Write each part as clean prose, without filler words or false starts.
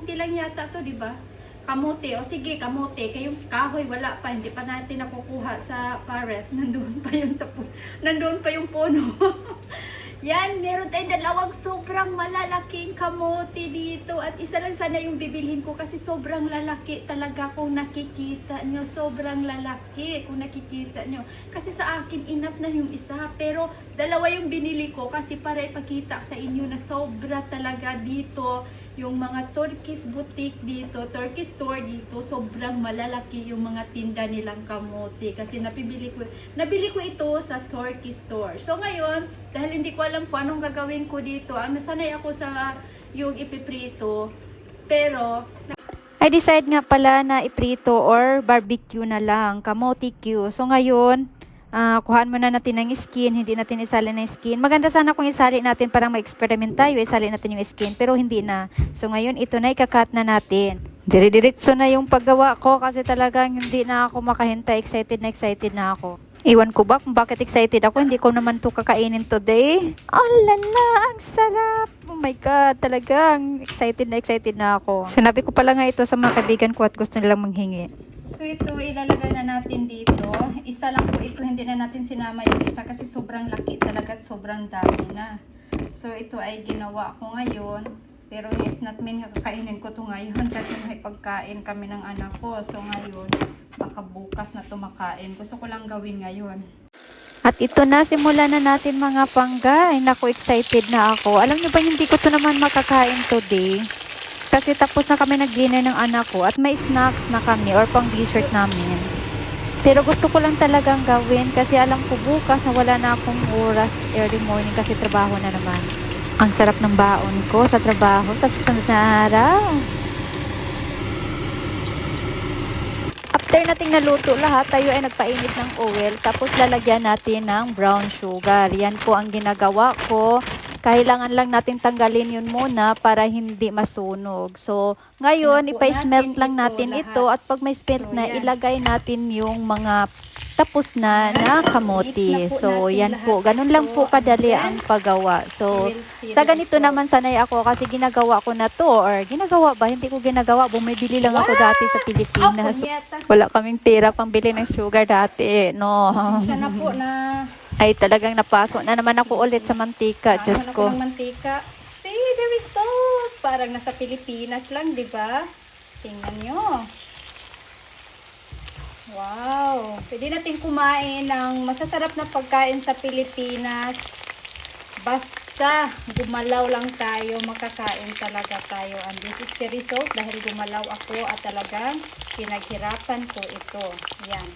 kamuti lang yata to, di ba? Kamuti. O sige, kamuti. Kayong kahoy, wala pa. Hindi pa natin nakukuha sa forest. Nandun pa yung puno. Yan, meron tayong dalawang sobrang malalaking kamote dito. At isa lang sana yung bibilhin ko kasi sobrang lalaki talaga kung nakikita nyo. Sobrang lalaki kung nakikita nyo. Kasi sa akin, enough na yung isa. Pero dalawa yung binili ko kasi para ipakita sa inyo na sobra talaga dito. Yung mga Turkish boutique dito, Turkish store dito, sobrang malalaki yung mga tinda nilang kamote. Kasi nabili ko ito sa Turkish store. So ngayon, dahil hindi ko alam kung anong gagawin ko dito, ang nasanay ako sa yung ipiprito, pero I decide nga pala na iprito or barbecue na lang, kamote Q. So ngayon, kuhaan muna natin ng skin, hindi natin isali ng skin. Maganda sana kung isali natin parang mag-experiment tayo, isali natin yung skin, pero hindi na. So ngayon, ito na, ikakat na natin. Dire-diretso na yung paggawa ko kasi talagang hindi na ako makahintay, excited na ako. Iwan ko ba kung bakit excited ako, hindi ko naman to kakainin today. Oh lala, ang sarap! Oh my God, talagang excited na ako. Sinabi ko pala nga ito sa mga kaibigan ko at gusto nilang manghingi. So ito, ilalagay na natin dito. Isa lang po ito, hindi na natin sinama yung isa kasi sobrang laki talaga at sobrang dami na. So ito ay ginawa ko ngayon. Pero it's not mean kakainin ko to ngayon kasi may pagkain kami ng anak ko. So ngayon, baka bukas na to makain. Gusto ko lang gawin ngayon. At ito na, simulan na natin mga pangga. Ay naku, excited na ako. Alam niyo ba, hindi ko to naman makakain today. Kasi tapos na kami nag-dinner ng anak ko at may snacks na kami or pang dessert namin. Pero gusto ko lang talagang gawin kasi alam ko bukas na wala na akong oras early morning kasi trabaho na naman. Ang sarap ng baon ko sa trabaho sa susunod na araw. After nating naluto lahat, tayo ay nagpainit ng oil tapos lalagyan natin ng brown sugar. Yan po ang ginagawa ko. Kailangan lang natin tanggalin yun muna para hindi masunog. So, ngayon, ipa-smelt lang natin ito at pag may smelt na, ilagay natin yung mga tapos na kamote. So, yan po. Ganun lang po kadali ang paggawa. So, sa ganito naman sanay ako kasi ginagawa ko na to. Or ginagawa ba? Hindi ko ginagawa. Bumibili lang ako dati sa Pilipinas. Wala kaming pera pang bili ng sugar dati. No. Sana po na ay talagang napasok na naman ako ulit sa mantika. Diyos ko. ng mantika. See the result. Parang nasa Pilipinas lang, di ba? Tingnan nyo. Wow. Pwede natin kumain ng masasarap na pagkain sa Pilipinas. Basta gumalaw lang tayo, makakain talaga tayo. And this is the result dahil gumalaw ako at talagang pinaghirapan ko ito. Yan.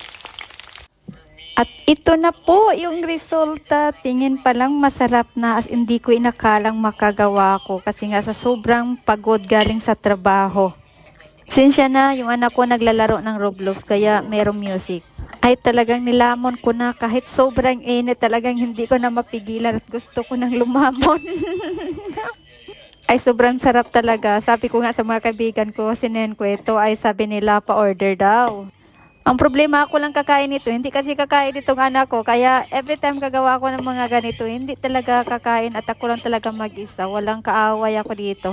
At ito na po yung resulta. Tingin pa lang masarap na as hindi ko inakalang makagawa ko kasi nga sa sobrang pagod galing sa trabaho. Sinsya na yung anak ko naglalaro ng Roblox kaya merong music. Ay talagang nilamon ko na kahit sobrang init talagang hindi ko na mapigilan at gusto ko nang lumamon. Ay sobrang sarap talaga. Sabi ko nga sa mga kaibigan ko, sinend ko ito ay sabi nila pa-order daw. Ang problema ako lang kakain ito, hindi kasi kakain itong anak ko, kaya every time gagawa ko ng mga ganito, hindi talaga kakain at ako lang talaga mag-isa, walang kaaway ako dito.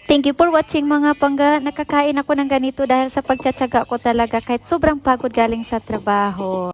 Thank you for watching mga pangga, nakakain ako ng ganito dahil sa pagtsatsaga ko talaga kahit sobrang pagod galing sa trabaho.